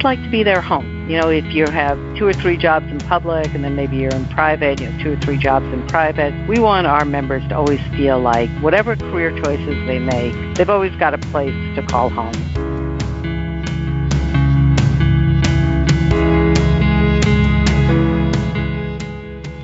like to be their home. If you have 2 or 3 jobs in public and then maybe you're in private, 2 or 3 jobs in private, we want our members to always feel like whatever career choices they make, they've always got a place to call home.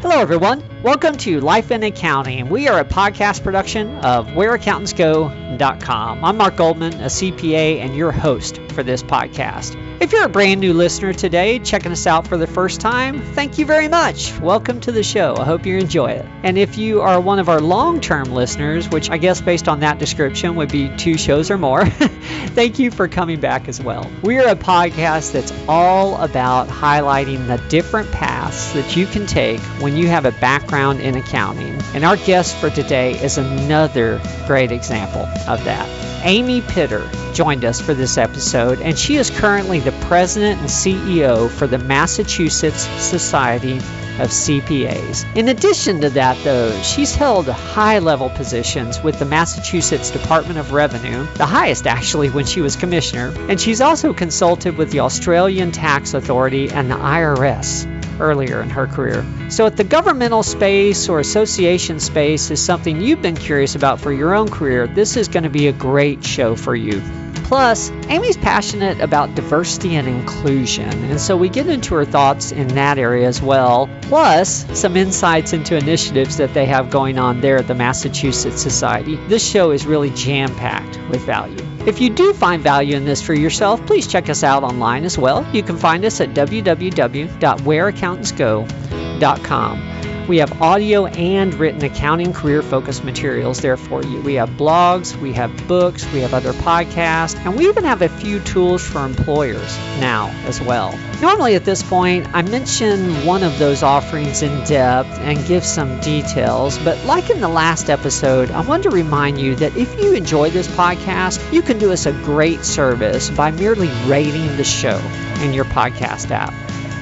Hello, everyone. Welcome to Life in Accounting. We are a podcast production of WhereAccountants.go.com. I'm Mark Goldman, a CPA, and your host for this podcast. If you're a brand new listener today, checking us out for the first time, thank you very much. Welcome to the show. I hope you enjoy it. And if you are one of our long-term listeners, which I guess based on that description would be 2 shows or more, thank you for coming back as well. We are a podcast that's all about highlighting the different paths that you can take when you have a background in accounting. And our guest for today is another great example of that. Amy Pitter joined us for this episode, and she is currently the president and CEO for the Massachusetts Society of CPAs. In addition to that, though, she's held high-level positions with the Massachusetts Department of Revenue, the highest actually when she was commissioner, and she's also consulted with the Australian Tax Authority and the IRS earlier in her career. So if the governmental space or association space is something you've been curious about for your own career, this is going to be a great show for you. Plus, Amy's passionate about diversity and inclusion, and so we get into her thoughts in that area as well, plus some insights into initiatives that they have going on there at the Massachusetts Society. This show is really jam-packed with value. If you do find value in this for yourself, please check us out online as well. You can find us at www.whereaccountantsgo.com. We have audio and written accounting career-focused materials there for you. We have blogs, we have books, we have other podcasts, and we even have a few tools for employers now as well. Normally at this point, I mention one of those offerings in depth and give some details, but like in the last episode, I want to remind you that if you enjoy this podcast, you can do us a great service by merely rating the show in your podcast app.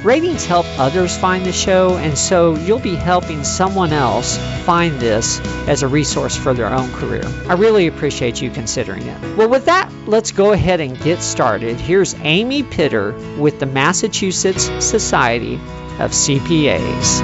Ratings help others find the show, and so you'll be helping someone else find this as a resource for their own career. I really appreciate you considering it. Well, with that, let's go ahead and get started. Here's Amy Pitter with the Massachusetts Society of CPAs.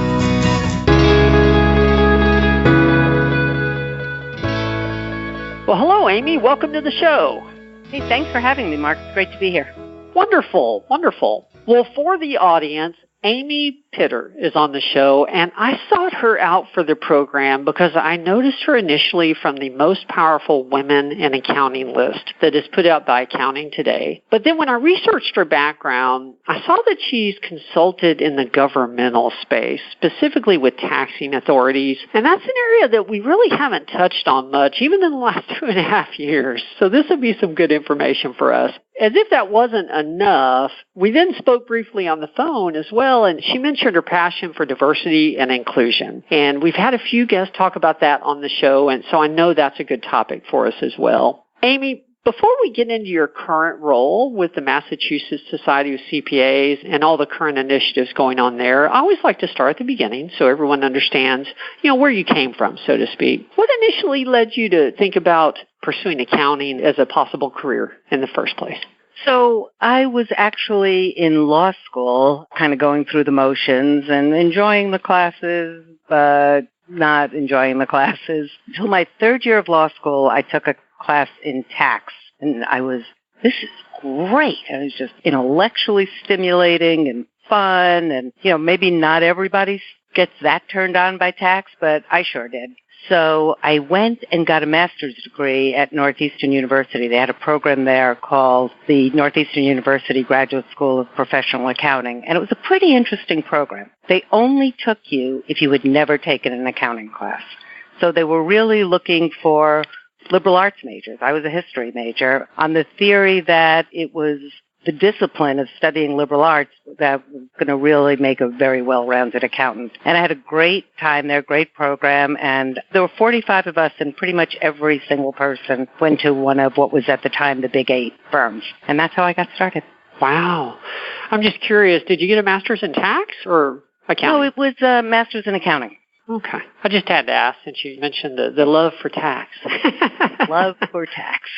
Well, hello, Amy. Welcome to the show. Hey, thanks for having me, Mark. It's great to be here. Wonderful, wonderful. Well, for the audience, Amy Pitter is on the show, and I sought her out for the program because I noticed her initially from the most powerful women in accounting list that is put out by Accounting Today. But then when I researched her background, I saw that she's consulted in the governmental space, specifically with taxing authorities, and that's an area that we really haven't touched on much, even in the last 2.5 years. So this would be some good information for us. As if that wasn't enough, we then spoke briefly on the phone as well, and she mentioned her passion for diversity and inclusion. And we've had a few guests talk about that on the show, and so I know that's a good topic for us as well. Amy, before we get into your current role with the Massachusetts Society of CPAs and all the current initiatives going on there, I always like to start at the beginning so everyone understands, where you came from, so to speak. What initially led you to think about pursuing accounting as a possible career in the first place? So I was actually in law school, kind of going through the motions and enjoying the classes, but not enjoying the classes. Until my 3rd year of law school, I took a class in tax, and this is great. It was just intellectually stimulating and fun, and, maybe not everybody gets that turned on by tax, but I sure did. So I went and got a master's degree at Northeastern University. They had a program there called the Northeastern University Graduate School of Professional Accounting, and it was a pretty interesting program. They only took you if you had never taken an accounting class. So they were really looking for liberal arts majors. I was a history major on the theory that it was the discipline of studying liberal arts that was going to really make a very well-rounded accountant. And I had a great time there, great program, and there were 45 of us, and pretty much every single person went to one of what was at the time the Big 8 firms. And that's how I got started. Wow. I'm just curious, did you get a master's in tax or accounting? No, it was a master's in accounting. Okay. I just had to ask since you mentioned the love for tax. Love for tax.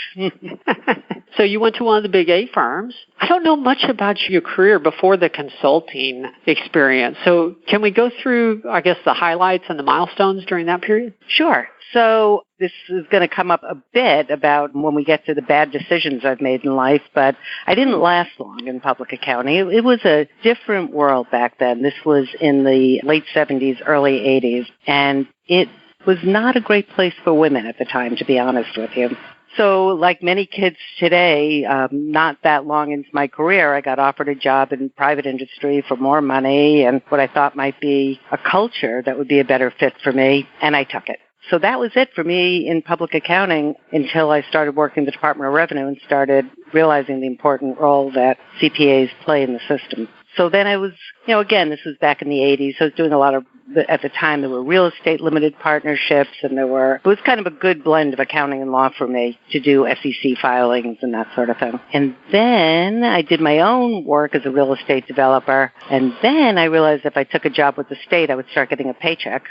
So you went to one of the Big 8 firms. I don't know much about your career before the consulting experience. So can we go through, I guess, the highlights and the milestones during that period? Sure. So this is going to come up a bit about when we get to the bad decisions I've made in life, but I didn't last long in public accounting. It was a different world back then. This was in the late 70s, early 80s, and it was not a great place for women at the time, to be honest with you. So like many kids today, not that long into my career, I got offered a job in private industry for more money and what I thought might be a culture that would be a better fit for me, and I took it. So that was it for me in public accounting until I started working in the Department of Revenue and started realizing the important role that CPAs play in the system. So then I was, again, this was back in the 80s, so I was doing a lot of, at the time there were real estate limited partnerships, and it was kind of a good blend of accounting and law for me to do SEC filings and that sort of thing. And then I did my own work as a real estate developer, and then I realized if I took a job with the state, I would start getting a paycheck.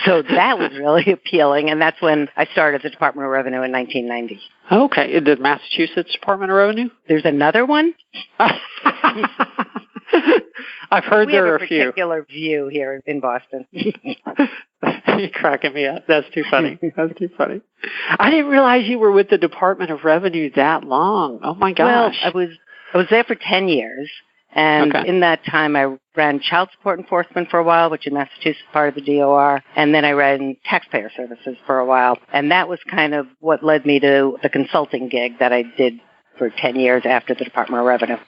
So that was really appealing, and that's when I started the Department of Revenue in 1990. Okay. The Massachusetts Department of Revenue? There's another one? I've heard there are a few. We have a particular view here in Boston. You're cracking me up. That's too funny. That's too funny. I didn't realize you were with the Department of Revenue that long. Oh, my gosh. Well, I was there for 10 years, and in that time I ran child support enforcement for a while, which in Massachusetts is part of the DOR, and then I ran taxpayer services for a while. And that was kind of what led me to the consulting gig that I did for 10 years after the Department of Revenue.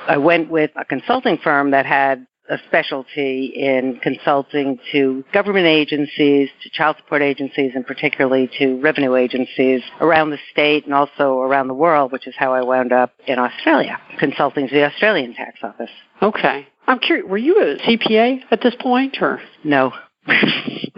I went with a consulting firm that had a specialty in consulting to government agencies, to child support agencies, and particularly to revenue agencies around the state and also around the world, which is how I wound up in Australia, consulting to the Australian tax office. Okay. I'm curious, were you a CPA at this point, or? No.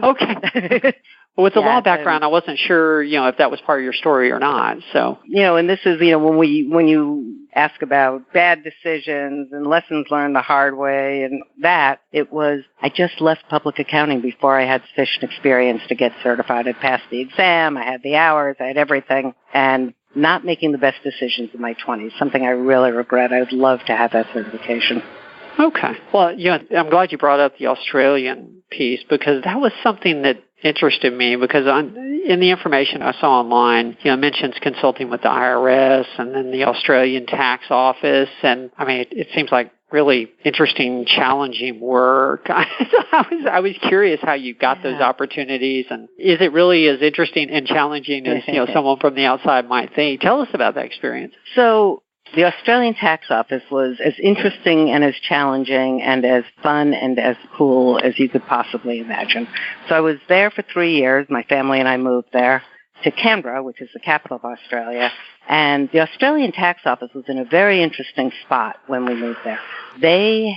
Okay. Well, with the law background, I wasn't sure, if that was part of your story or not. So, and this is, when you ask about bad decisions and lessons learned the hard way and that, I just left public accounting before I had sufficient experience to get certified. I passed the exam, I had the hours, I had everything, and not making the best decisions in my 20s, something I really regret. I would love to have that certification. Okay. Well, I'm glad you brought up the Australian piece, because that was something that interested me, because in the information I saw online, it mentions consulting with the IRS and then the Australian tax office. And I mean, it seems like really interesting, challenging work. I was curious how you got those opportunities, and is it really as interesting and challenging as someone from the outside might think? Tell us about that experience. So the Australian tax office was as interesting and as challenging and as fun and as cool as you could possibly imagine. So I was there for 3 years. My family and I moved there to Canberra, which is the capital of Australia. And the Australian tax office was in a very interesting spot when we moved there. They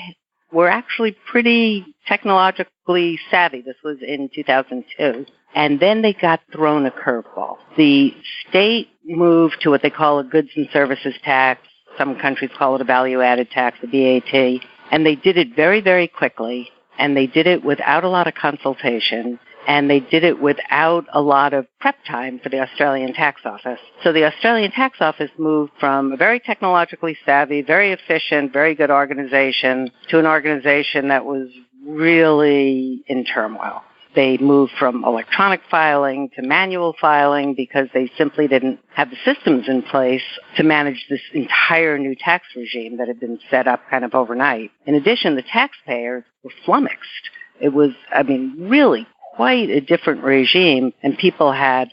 were actually pretty technologically savvy. This was in 2002. And then they got thrown a curveball. The state moved to what they call a goods and services tax. Some countries call it a value-added tax, a VAT. And they did it very, very quickly. And they did it without a lot of consultation. And they did it without a lot of prep time for the Australian tax office. So the Australian tax office moved from a very technologically savvy, very efficient, very good organization to an organization that was really in turmoil. They moved from electronic filing to manual filing because they simply didn't have the systems in place to manage this entire new tax regime that had been set up kind of overnight. In addition, the taxpayers were flummoxed. It was, really quite a different regime, and people had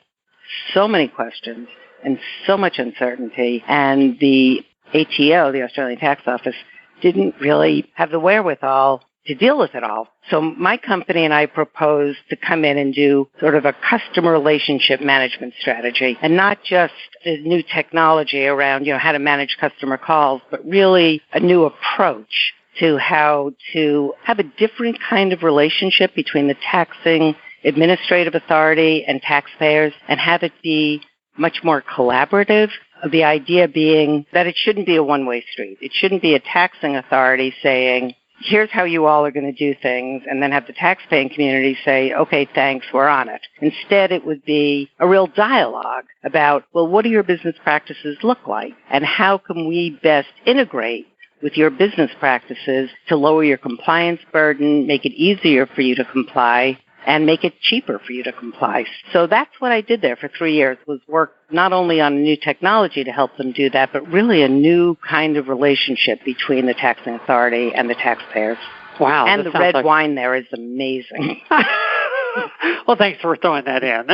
so many questions and so much uncertainty, and the ATO, the Australian Tax Office, didn't really have the wherewithal to deal with it all. So my company and I proposed to come in and do sort of a customer relationship management strategy, and not just the new technology around, how to manage customer calls, but really a new approach to how to have a different kind of relationship between the taxing administrative authority and taxpayers, and have it be much more collaborative. The idea being that it shouldn't be a one-way street. It shouldn't be a taxing authority saying, here's how you all are going to do things, and then have the taxpaying community say, okay, thanks, we're on it. Instead, it would be a real dialogue about, well, what do your business practices look like, and how can we best integrate with your business practices to lower your compliance burden, make it easier for you to comply, and make it cheaper for you to comply. So that's what I did there for 3 years, was work not only on new technology to help them do that, but really a new kind of relationship between the taxing authority and the taxpayers. Wow. And the red wine there is amazing. Well, thanks for throwing that in.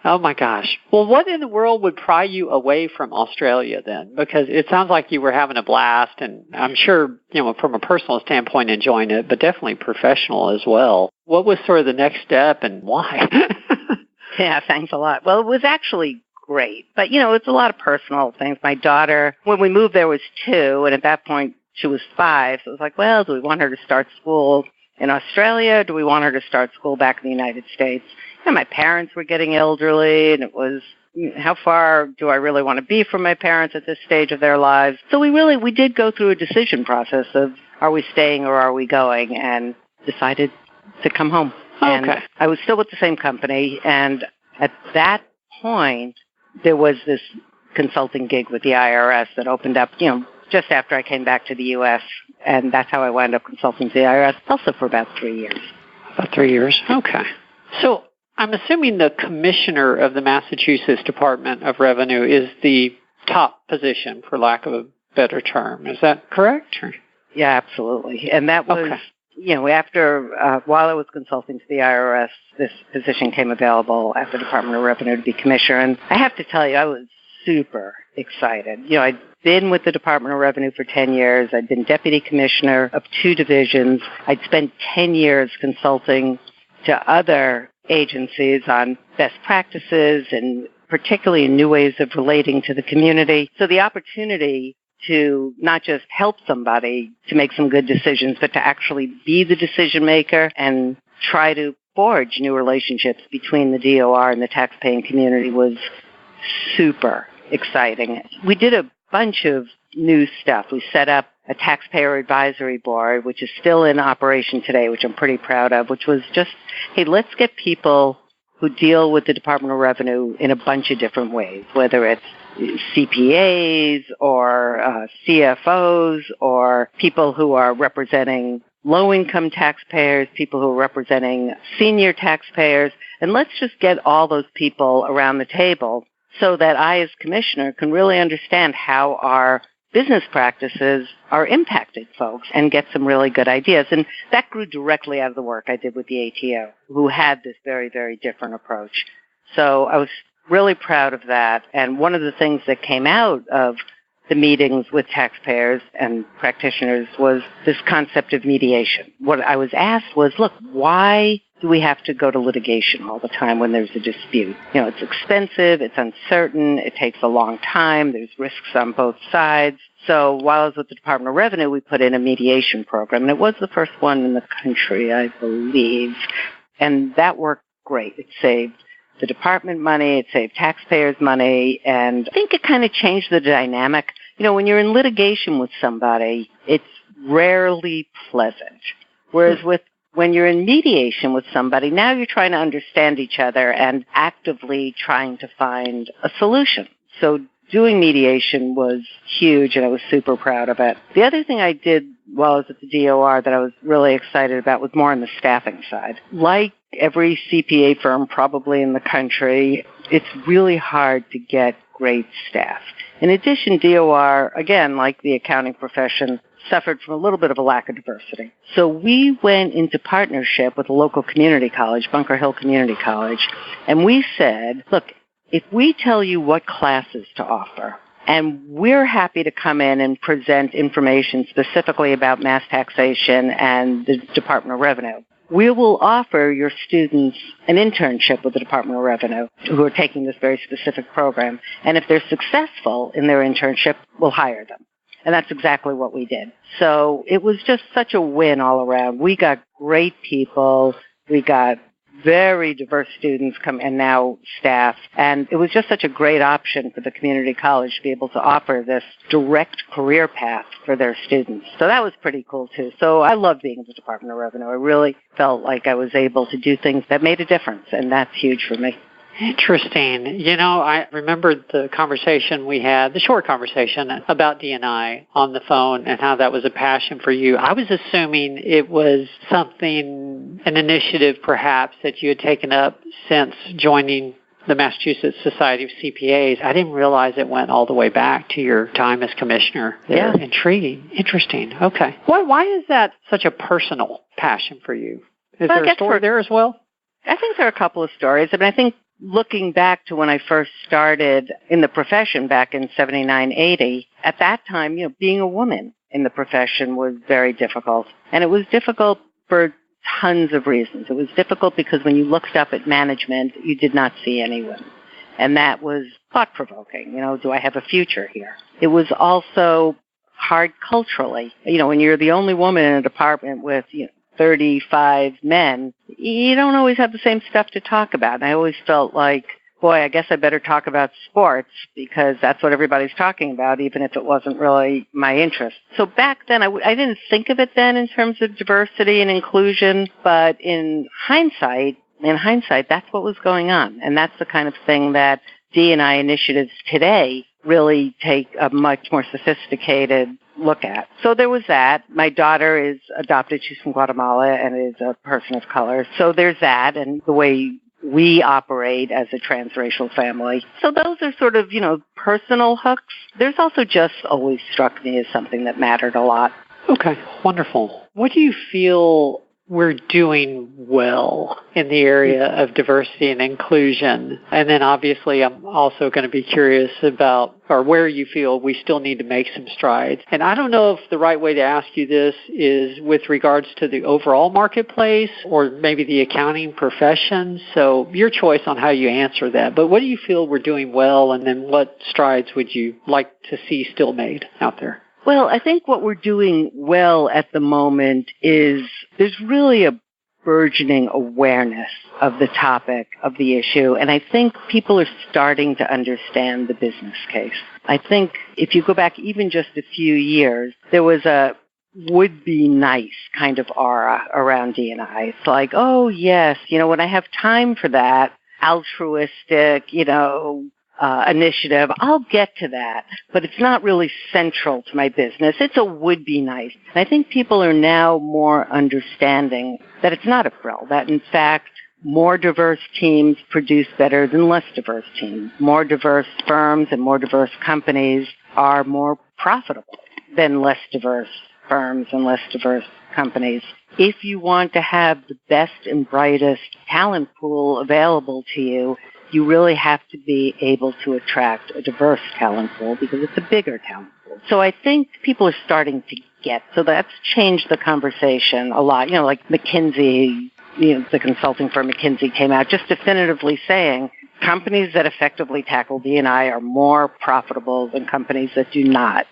Oh, my gosh. Well, what in the world would pry you away from Australia then? Because it sounds like you were having a blast, and I'm sure, from a personal standpoint, enjoying it, but definitely professional as well. What was sort of the next step, and why? Yeah, thanks a lot. Well, it was actually great, but, it's a lot of personal things. My daughter, when we moved there, was 2, and at that point, she was 5, so it was like, well, do we want her to start school in Australia? Do we want her to start school back in the United States? And my parents were getting elderly, and it was, how far do I really want to be from my parents at this stage of their lives? So we did go through a decision process of, are we staying or are we going, and decided to come home. Okay. And I was still with the same company, and at that point, there was this consulting gig with the IRS that opened up, just after I came back to the U.S., and that's how I wound up consulting to the IRS, also for about 3 years. About 3 years. Okay. So I'm assuming the commissioner of the Massachusetts Department of Revenue is the top position, for lack of a better term. Is that correct? Or? Yeah, absolutely. And that was, after, while I was consulting to the IRS, this position came available at the Department of Revenue to be commissioner. And I have to tell you, I was super excited. I'd been with the Department of Revenue for 10 years. I'd been deputy commissioner of 2 divisions. I'd spent 10 years consulting to other agencies on best practices and particularly in new ways of relating to the community. So the opportunity to not just help somebody to make some good decisions, but to actually be the decision maker and try to forge new relationships between the DOR and the taxpaying community was super exciting. We did a bunch of new stuff. We set up a taxpayer advisory board, which is still in operation today, which I'm pretty proud of, which was just, hey, let's get people who deal with the Department of Revenue in a bunch of different ways, whether it's CPAs or CFOs or people who are representing low-income taxpayers, people who are representing senior taxpayers, and let's just get all those people around the table so that I, as commissioner, can really understand how our business practices are impacting folks and get some really good ideas. And that grew directly out of the work I did with the ATO, who had this very, very different approach. So I was really proud of that. And one of the things that came out of the meetings with taxpayers and practitioners was this concept of mediation. What I was asked was, look, why do we have to go to litigation all the time when there's a dispute? It's expensive, it's uncertain, it takes a long time, there's risks on both sides. So while I was with the Department of Revenue, we put in a mediation program, and it was the first one in the country, I believe. And that worked great. It saved the department money, it saved taxpayers money, and I think it kind of changed the dynamic. When you're in litigation with somebody, it's rarely pleasant. Whereas when you're in mediation with somebody, now you're trying to understand each other and actively trying to find a solution. So doing mediation was huge, and I was super proud of it. The other thing I did while I was at the DOR that I was really excited about was more on the staffing side. Like every CPA firm probably in the country, it's really hard to get great staff. In addition, DOR, again, like the accounting profession, suffered from a little bit of a lack of diversity. So we went into partnership with a local community college, Bunker Hill Community College, and we said, look, if we tell you what classes to offer, and we're happy to come in and present information specifically about mass taxation and the Department of Revenue, we will offer your students an internship with the Department of Revenue who are taking this very specific program. And if they're successful in their internship, we'll hire them. And that's exactly what we did. So it was just such a win all around. We got great people. We got very diverse students come and now staff. And it was just such a great option for the community college to be able to offer this direct career path for their students. So that was pretty cool too. So I love being in the Department of Revenue. I really felt like I was able to do things that made a difference, and that's huge for me. Interesting. I remembered the conversation we had, the short conversation about D&I on the phone and how that was a passion for you. I was assuming it was something, an initiative perhaps that you had taken up since joining the Massachusetts Society of CPAs. I didn't realize it went all the way back to your time as commissioner. Yeah. Intriguing. Interesting. Okay. Why is that such a personal passion for you? Is there a story there as well? I think there are a couple of stories. I think looking back to when I first started in the profession back in 79, 80, at that time, being a woman in the profession was very difficult. And it was difficult for tons of reasons. It was difficult because when you looked up at management, you did not see any women. And that was thought-provoking. Do I have a future here? It was also hard culturally. When you're the only woman in a department with, 35 men, you don't always have the same stuff to talk about. And I always felt like, boy, I guess I better talk about sports because that's what everybody's talking about, even if it wasn't really my interest. So back then, I didn't think of it then in terms of diversity and inclusion, but in hindsight, that's what was going on. And that's the kind of thing that D&I initiatives today really take a much more sophisticated look at. So there was that. My daughter is adopted. She's from Guatemala and is a person of color. So there's that and the way we operate as a transracial family. So those are sort of, personal hooks. There's also just always struck me as something that mattered a lot. Okay, wonderful. What do you feel we're doing well in the area of diversity and inclusion? And then obviously I'm also going to be curious about where you feel we still need to make some strides. And I don't know if the right way to ask you this is with regards to the overall marketplace or maybe the accounting profession. So your choice on how you answer that. But what do you feel we're doing well, and then what strides would you like to see still made out there? Well, I think what we're doing well at the moment is there's really a burgeoning awareness of the topic, of the issue, and I think people are starting to understand the business case. I think if you go back even just a few years, there was a would-be nice kind of aura around D&I. It's like, oh, yes, when I have time for that altruistic, initiative, I'll get to that, but it's not really central to my business. It's a would-be nice. And I think people are now more understanding that it's not a frill, that in fact, more diverse teams produce better than less diverse teams. More diverse firms and more diverse companies are more profitable than less diverse firms and less diverse companies. If you want to have the best and brightest talent pool available to you, you really have to be able to attract a diverse talent pool because it's a bigger talent pool. So I think people are starting to get, so that's changed the conversation a lot. Like McKinsey, the consulting firm McKinsey came out just definitively saying companies that effectively tackle D&I are more profitable than companies that do not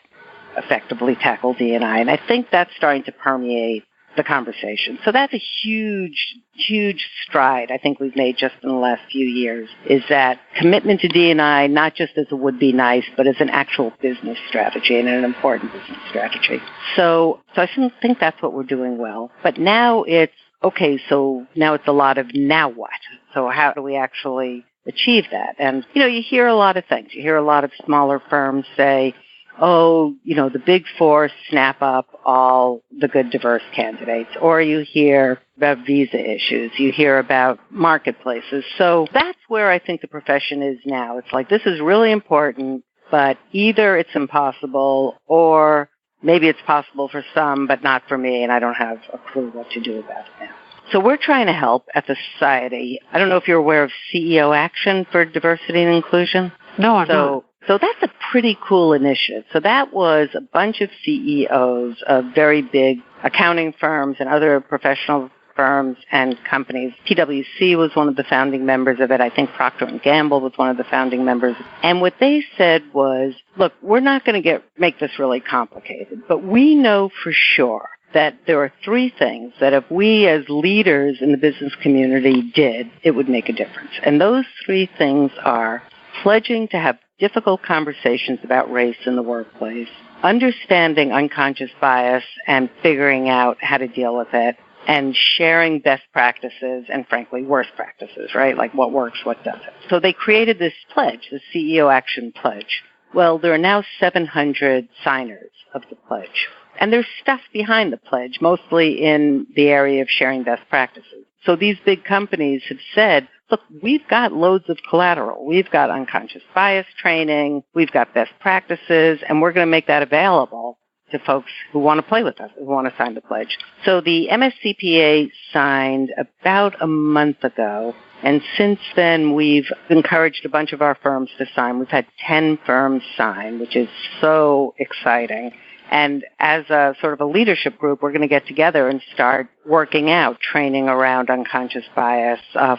effectively tackle D&I. And I think that's starting to permeate the conversation. So that's a huge, huge stride I think we've made just in the last few years, is that commitment to D&I, not just as a would-be nice, but as an actual business strategy and an important business strategy. So I think that's what we're doing well. But now it's, okay, so now it's a lot of now what? So how do we actually achieve that? And, you hear a lot of things. You hear a lot of smaller firms say, oh, the big four snap up all the good diverse candidates. Or you hear about visa issues. You hear about marketplaces. So that's where I think the profession is now. It's like, this is really important, but either it's impossible or maybe it's possible for some, but not for me, and I don't have a clue what to do about it now. So we're trying to help at the society. I don't know if you're aware of CEO Action for Diversity and Inclusion. No, I'm not. So that's a pretty cool initiative. So that was a bunch of CEOs of very big accounting firms and other professional firms and companies. PwC was one of the founding members of it. I think Procter & Gamble was one of the founding members. And what they said was, look, we're not going to make this really complicated, but we know for sure that there are three things that if we as leaders in the business community did, it would make a difference. And those three things are pledging to have difficult conversations about race in the workplace, understanding unconscious bias and figuring out how to deal with it, and sharing best practices and, frankly, worst practices, right? Like what works, what doesn't. So they created this pledge, the CEO Action Pledge. Well, there are now 700 signers of the pledge. And there's stuff behind the pledge, mostly in the area of sharing best practices. So these big companies have said, look, we've got loads of collateral. We've got unconscious bias training. We've got best practices, and we're going to make that available to folks who want to play with us, who want to sign the pledge. So the MSCPA signed about a month ago, and since then we've encouraged a bunch of our firms to sign. We've had 10 firms sign, which is so exciting. And as a sort of a leadership group, we're going to get together and start working out training around unconscious bias,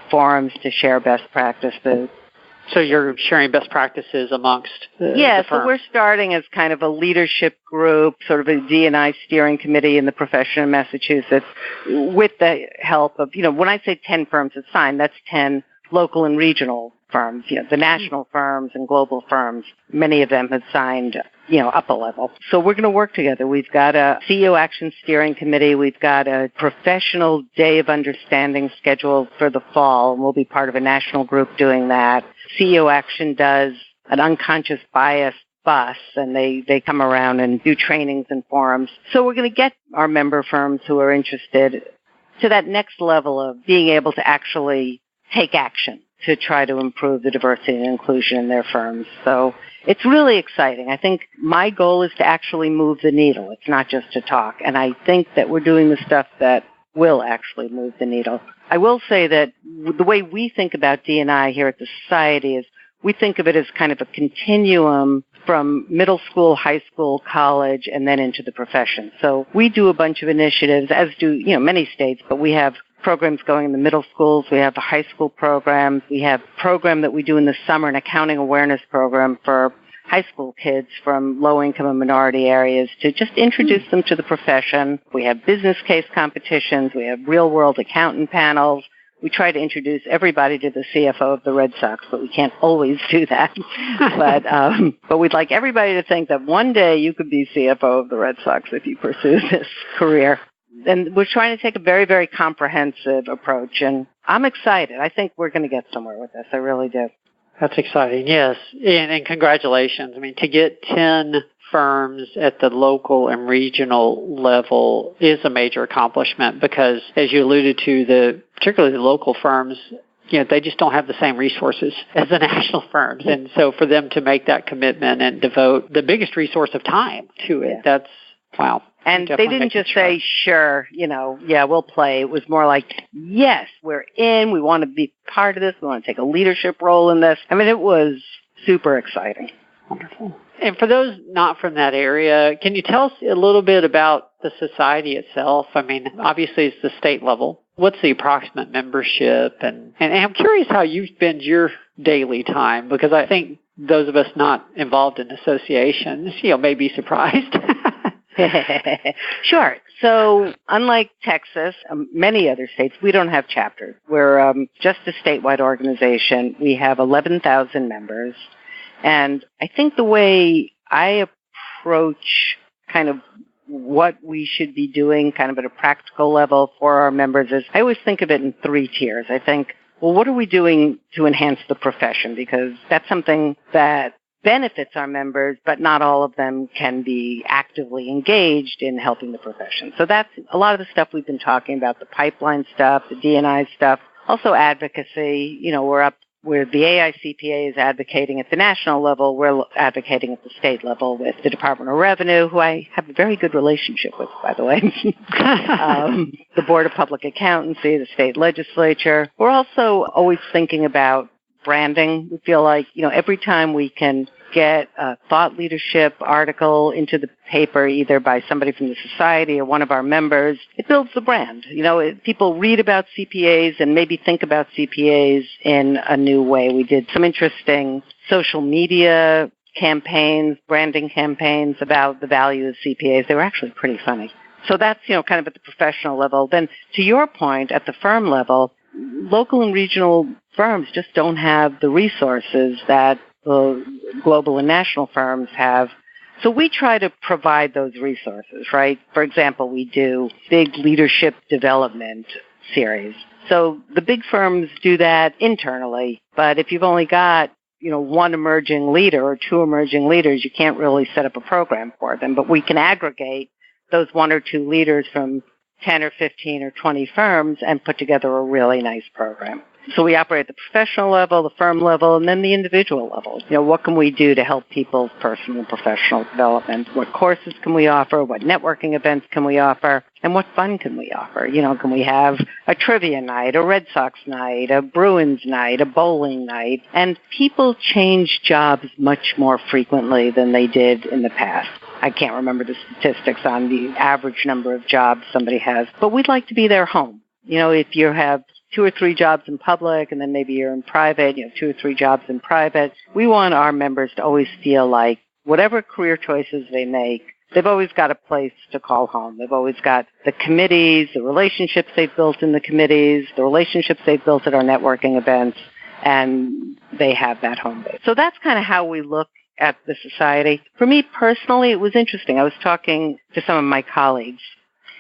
forums to share best practices. So you're sharing best practices amongst the firms? So we're starting as kind of a leadership group, sort of a D&I steering committee in the profession in Massachusetts, with the help of, when I say 10 firms that signed, that's 10 local and regional firms, the national firms and global firms. Many of them have signed, up a level. So we're going to work together. We've got a CEO Action Steering Committee. We've got a professional day of understanding scheduled for the fall, and we'll be part of a national group doing that. CEO Action does an unconscious bias bus, and they come around and do trainings and forums. So we're going to get our member firms who are interested to that next level of being able to actually take action to try to improve the diversity and inclusion in their firms. So it's really exciting. I think my goal is to actually move the needle. It's not just to talk. And I think that we're doing the stuff that will actually move the needle. I will say that the way we think about D&I here at the Society is we think of it as kind of a continuum from middle school, high school, college, and then into the profession. So we do a bunch of initiatives, as do many states, but we have programs going in the middle schools. We have the high school programs. We have a program that we do in the summer, an accounting awareness program for high school kids from low-income and minority areas to just introduce them to the profession. We have business case competitions. We have real-world accountant panels. We try to introduce everybody to the CFO of the Red Sox, but we can't always do that. But we'd like everybody to think that one day you could be CFO of the Red Sox if you pursue this career. And we're trying to take a very, very comprehensive approach, and I'm excited. I think we're going to get somewhere with this. I really do. That's exciting, yes. And congratulations. I mean, to get 10 firms at the local and regional level is a major accomplishment because, as you alluded to, particularly the local firms, they just don't have the same resources as the national firms. And so for them to make that commitment and devote the biggest resource of time to it, that's, wow. And they didn't just say, sure, we'll play. It was more like, yes, we're in. We want to be part of this. We want to take a leadership role in this. I mean, it was super exciting. Wonderful. And for those not from that area, can you tell us a little bit about the society itself? I mean, obviously it's the state level. What's the approximate membership? And I'm curious how you spend your daily time, because I think those of us not involved in associations, may be surprised. Sure. So unlike Texas, many other states, we don't have chapters. We're just a statewide organization. We have 11,000 members. And I think the way I approach kind of what we should be doing kind of at a practical level for our members is I always think of it in 3 tiers. I think, well, what are we doing to enhance the profession? Because that's something that benefits our members, but not all of them can be actively engaged in helping the profession. So that's a lot of the stuff we've been talking about, the pipeline stuff, the D&I stuff, also advocacy. We're up where the AICPA is advocating at the national level. We're advocating at the state level with the Department of Revenue, who I have a very good relationship with, by the way, the Board of Public Accountancy, the state legislature. We're also always thinking about branding. We feel like, every time we can get a thought leadership article into the paper, either by somebody from the society or one of our members, it builds the brand. People read about CPAs and maybe think about CPAs in a new way. We did some interesting social media campaigns, branding campaigns about the value of CPAs. They were actually pretty funny. So that's, kind of at the professional level. Then to your point, at the firm level, local and regional firms just don't have the resources that the global and national firms have. So we try to provide those resources, right? For example, we do big leadership development series. So the big firms do that internally, but if you've only got one emerging leader or two emerging leaders, you can't really set up a program for them. But we can aggregate those one or two leaders from 10 or 15 or 20 firms and put together a really nice program. So we operate at the professional level, the firm level, and then the individual level. What can we do to help people's personal and professional development? What courses can we offer? What networking events can we offer? And what fun can we offer? Can we have a trivia night, a Red Sox night, a Bruins night, a bowling night? And people change jobs much more frequently than they did in the past. I can't remember the statistics on the average number of jobs somebody has, but we'd like to be their home. If you have 2 or 3 jobs in public and then maybe you're in private, 2 or 3 jobs in private, we want our members to always feel like whatever career choices they make, they've always got a place to call home. They've always got the committees, the relationships they've built in the committees, the relationships they've built at our networking events, and they have that home base. So that's kind of how we look at the society. For me personally, it was interesting. I was talking to some of my colleagues,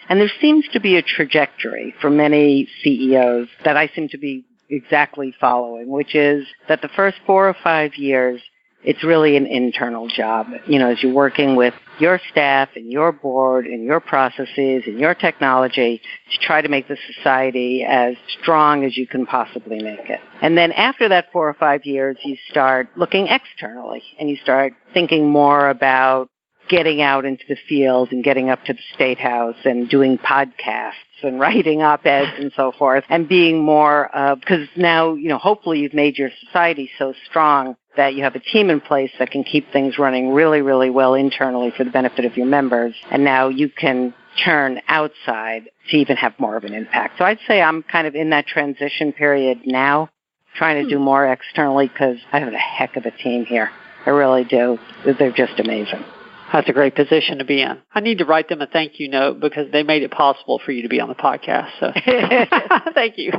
and there seems to be a trajectory for many CEOs that I seem to be exactly following, which is that the first 4 or 5 years, it's really an internal job. As you're working with your staff and your board and your processes and your technology to try to make the society as strong as you can possibly make it. And then after that 4 or 5 years, you start looking externally and you start thinking more about getting out into the field and getting up to the State House and doing podcasts and writing op-eds and so forth, and being more because now, hopefully you've made your society so strong that you have a team in place that can keep things running really, really well internally for the benefit of your members, and now you can turn outside to even have more of an impact. So I'd say I'm kind of in that transition period now, trying to do more externally because I have a heck of a team here. I really do. They're just amazing. That's a great position to be in. I need to write them a thank you note because they made it possible for you to be on the podcast. So thank you.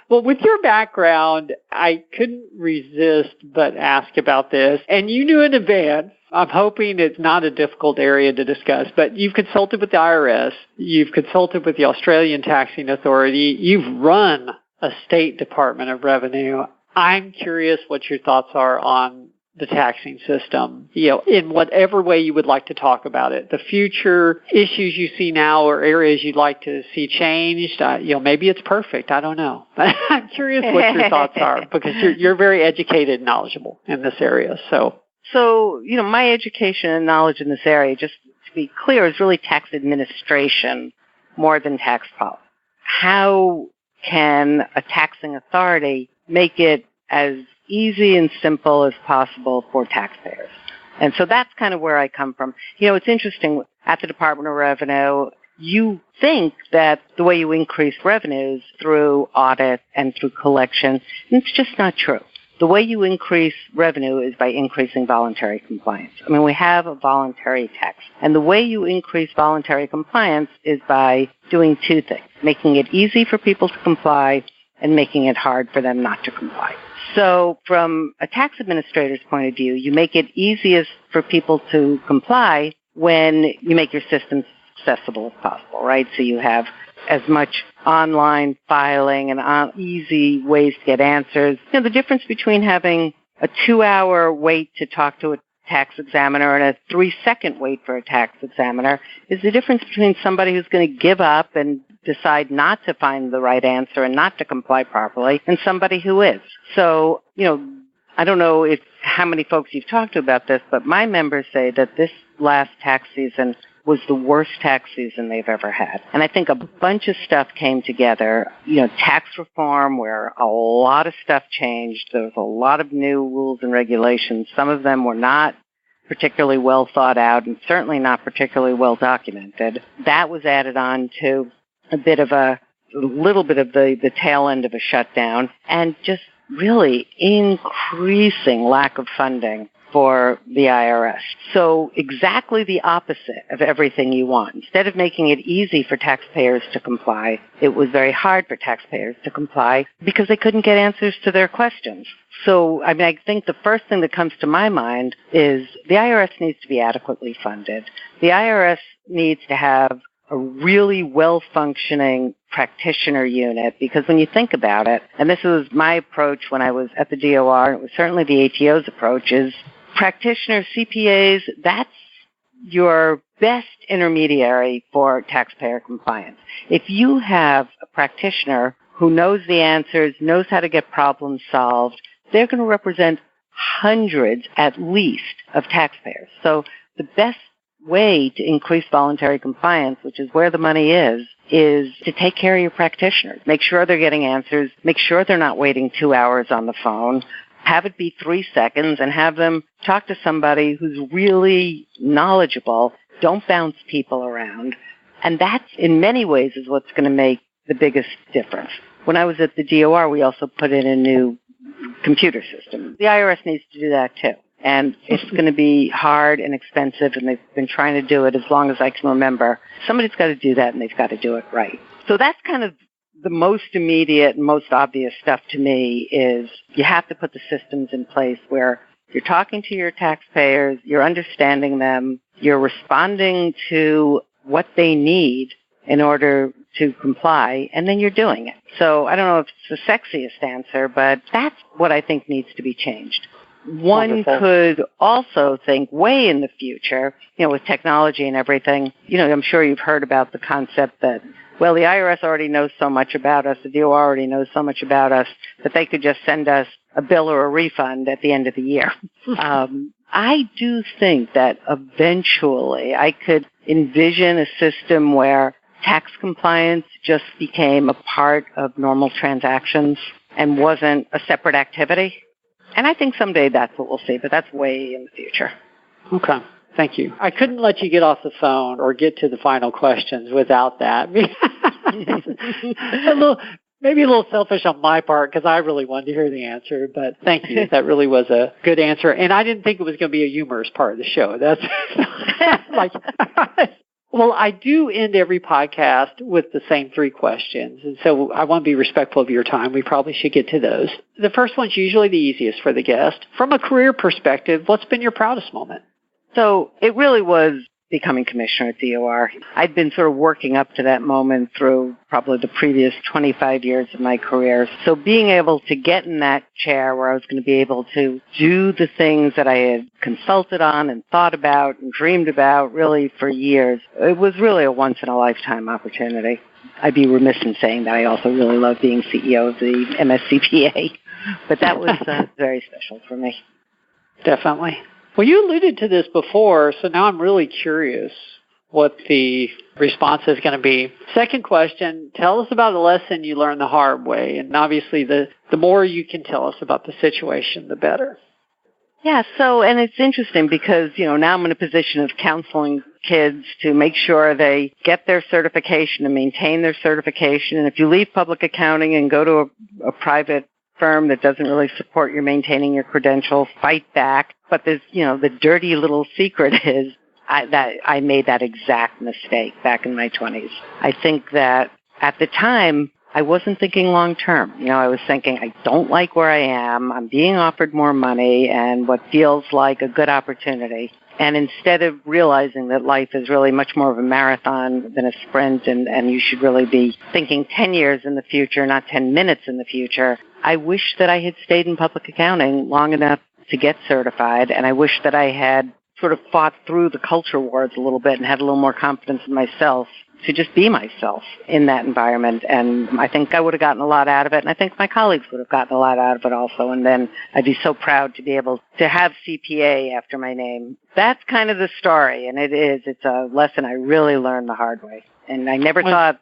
Well, with your background, I couldn't resist but ask about this. And you knew in advance, I'm hoping it's not a difficult area to discuss, but you've consulted with the IRS. You've consulted with the Australian Taxing Authority. You've run a state Department of Revenue. I'm curious what your thoughts are on the taxing system, in whatever way you would like to talk about it. The future issues you see now or areas you'd like to see changed. Maybe it's perfect. I don't know. But I'm curious what your thoughts are because you're very educated and knowledgeable in this area. So, my education and knowledge in this area, just to be clear, is really tax administration more than tax policy. How can a taxing authority make it as easy and simple as possible for taxpayers? And so that's kind of where I come from. It's interesting, at the Department of Revenue, you think that the way you increase revenues through audit and through collection, and it's just not true. The way you increase revenue is by increasing voluntary compliance. We have a voluntary tax. And the way you increase voluntary compliance is by doing 2 things: making it easy for people to comply and making it hard for them not to comply. So from a tax administrator's point of view, you make it easiest for people to comply when you make your systems accessible as possible, right? So you have as much online filing and easy ways to get answers. The difference between having a 2-hour wait to talk to a tax examiner and a 3-second wait for a tax examiner is the difference between somebody who's going to give up and decide not to find the right answer and not to comply properly and somebody who is. So, I don't know how many folks you've talked to about this, but my members say that this last tax season was the worst tax season they've ever had. And I think a bunch of stuff came together, tax reform where a lot of stuff changed. There was a lot of new rules and regulations. Some of them were not particularly well thought out and certainly not particularly well documented. That was added on to a little bit of the tail end of a shutdown and just really increasing lack of funding for the IRS. So exactly the opposite of everything you want. Instead of making it easy for taxpayers to comply, it was very hard for taxpayers to comply because they couldn't get answers to their questions. So, I think the first thing that comes to my mind is the IRS needs to be adequately funded. The IRS needs to have a really well-functioning practitioner unit, because when you think about it, and this was my approach when I was at the DOR, it was certainly the ATO's approach, is practitioners, CPAs, that's your best intermediary for taxpayer compliance. If you have a practitioner who knows the answers, knows how to get problems solved, they're going to represent hundreds at least of taxpayers. So the best way to increase voluntary compliance, which is where the money is to take care of your practitioners. Make sure they're getting answers. Make sure they're not waiting 2 hours on the phone. Have it be 3 seconds and have them talk to somebody who's really knowledgeable. Don't bounce people around. And that's, in many ways, is what's going to make the biggest difference. When I was at the DOR, we also put in a new computer system. The IRS needs to do that too. And it's going to be hard and expensive, and they've been trying to do it as long as I can remember. Somebody's got to do that, and they've got to do it right. So that's kind of the most immediate and most obvious stuff to me is you have to put the systems in place where you're talking to your taxpayers, you're understanding them, you're responding to what they need in order to comply, and then you're doing it. So I don't know if it's the sexiest answer, but that's what I think needs to be changed. One could also think way in the future, with technology and everything, I'm sure you've heard about the concept that, well, the IRS already knows so much about us, the DOR already knows so much about us, that they could just send us a bill or a refund at the end of the year. I do think that eventually I could envision a system where tax compliance just became a part of normal transactions and wasn't a separate activity. And I think someday that's what we'll see, but that's way in the future. Okay. Thank you. I couldn't let you get off the phone or get to the final questions without that. Maybe a little selfish on my part because I really wanted to hear the answer, but thank you. That really was a good answer. And I didn't think it was going to be a humorous part of the show. That's well, I do end every podcast with the same 3 questions, and so I want to be respectful of your time. We probably should get to those. The first one's usually the easiest for the guest. From a career perspective, what's been your proudest moment? So it really was becoming commissioner at DOR. I'd been sort of working up to that moment through probably the previous 25 years of my career. So being able to get in that chair where I was going to be able to do the things that I had consulted on and thought about and dreamed about really for years, it was really a once-in-a-lifetime opportunity. I'd be remiss in saying that I also really love being CEO of the MSCPA, but that was very special for me. Definitely. Well, you alluded to this before, so now I'm really curious what the response is going to be. Second question, tell us about a lesson you learned the hard way. And obviously, the more you can tell us about the situation, the better. Yeah, and it's interesting because, now I'm in a position of counseling kids to make sure they get their certification and maintain their certification. And if you leave public accounting and go to a private firm that doesn't really support your maintaining your credentials, fight back. But there's, the dirty little secret is I made that exact mistake back in my 20s. I think that at the time, I wasn't thinking long term. I was thinking, I don't like where I am. I'm being offered more money and what feels like a good opportunity. And instead of realizing that life is really much more of a marathon than a sprint and you should really be thinking 10 years in the future, not 10 minutes in the future, I wish that I had stayed in public accounting long enough to get certified, and I wish that I had sort of fought through the culture wars a little bit and had a little more confidence in myself to just be myself in that environment. And I think I would have gotten a lot out of it, and I think my colleagues would have gotten a lot out of it also. And then I'd be so proud to be able to have CPA after my name. That's kind of the story, and it's a lesson I really learned the hard way. And I never thought,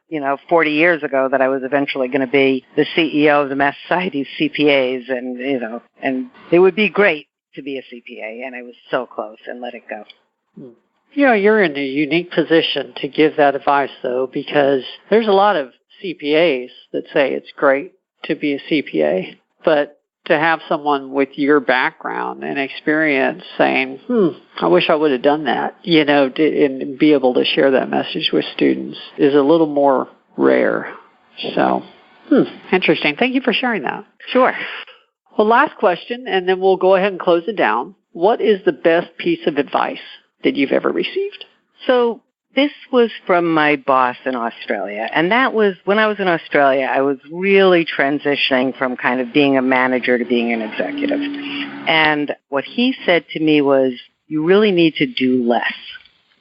40 years ago that I was eventually going to be the CEO of the Massachusetts Society CPAs, and, and it would be great to be a CPA, and I was so close and let it go. You're in a unique position to give that advice, though, because there's a lot of CPAs that say it's great to be a CPA, but to have someone with your background and experience saying, I wish I would have done that, and be able to share that message with students is a little more rare. So, interesting. Thank you for sharing that. Sure. Well, last question, and then we'll go ahead and close it down. What is the best piece of advice that you've ever received? So this was from my boss in Australia, and that was when I was in Australia, I was really transitioning from kind of being a manager to being an executive. And what he said to me was, you really need to do less,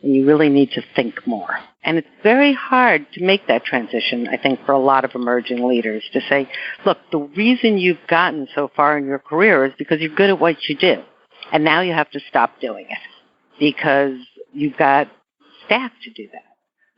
and you really need to think more. And it's very hard to make that transition, I think, for a lot of emerging leaders to say, look, the reason you've gotten so far in your career is because you're good at what you do. And now you have to stop doing it because you've got staff to do that.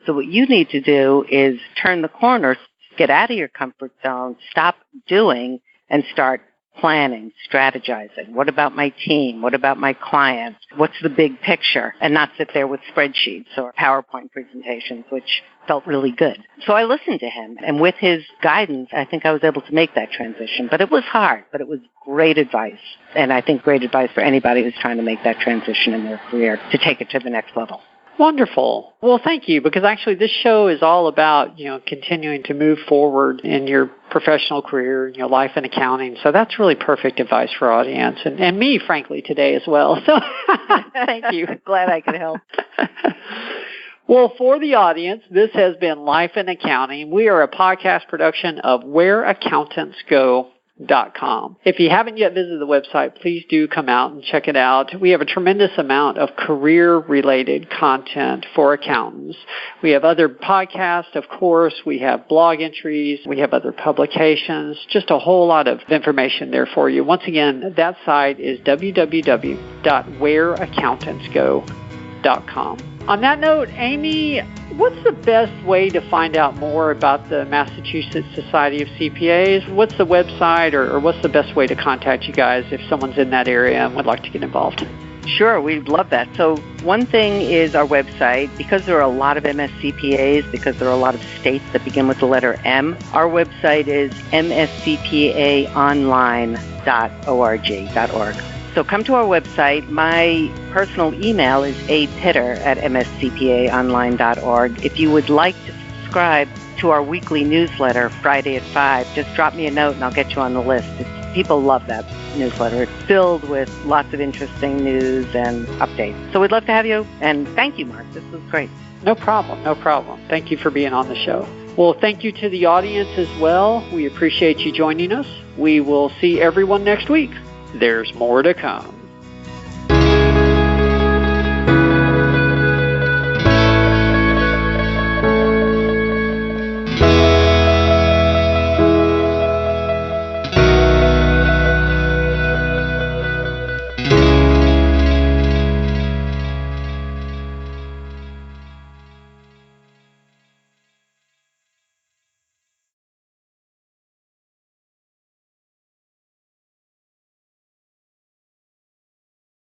So what you need to do is turn the corner, get out of your comfort zone, stop doing, and start planning, strategizing. What about my team? What about my clients? What's the big picture? And not sit there with spreadsheets or PowerPoint presentations, which felt really good. So I listened to him, and with his guidance, I think I was able to make that transition. But it was hard, but it was great advice. And I think great advice for anybody who's trying to make that transition in their career to take it to the next level. Wonderful. Well, thank you, because actually this show is all about, continuing to move forward in your professional career, in your life in accounting. So that's really perfect advice for our audience and me, frankly, today as well. So thank you. Glad I could help. Well, for the audience, this has been Life in Accounting. We are a podcast production of WhereAccountants.com. If you haven't yet visited the website, please do come out and check it out. We have a tremendous amount of career-related content for accountants. We have other podcasts, of course. We have blog entries. We have other publications. Just a whole lot of information there for you. Once again, that site is www.whereaccountantsgo.com. On that note, Amy, what's the best way to find out more about the Massachusetts Society of CPAs? What's the website or what's the best way to contact you guys if someone's in that area and would like to get involved? Sure, we'd love that. So one thing is our website. Because there are a lot of MSCPAs, because there are a lot of states that begin with the letter M, our website is mscpaonline.org. So come to our website. My personal email is apitter@mscpaonline.org. If you would like to subscribe to our weekly newsletter, Friday at 5, just drop me a note and I'll get you on the list. People love that newsletter. It's filled with lots of interesting news and updates. So we'd love to have you. And thank you, Mark. This was great. No problem. Thank you for being on the show. Well, thank you to the audience as well. We appreciate you joining us. We will see everyone next week. There's more to come.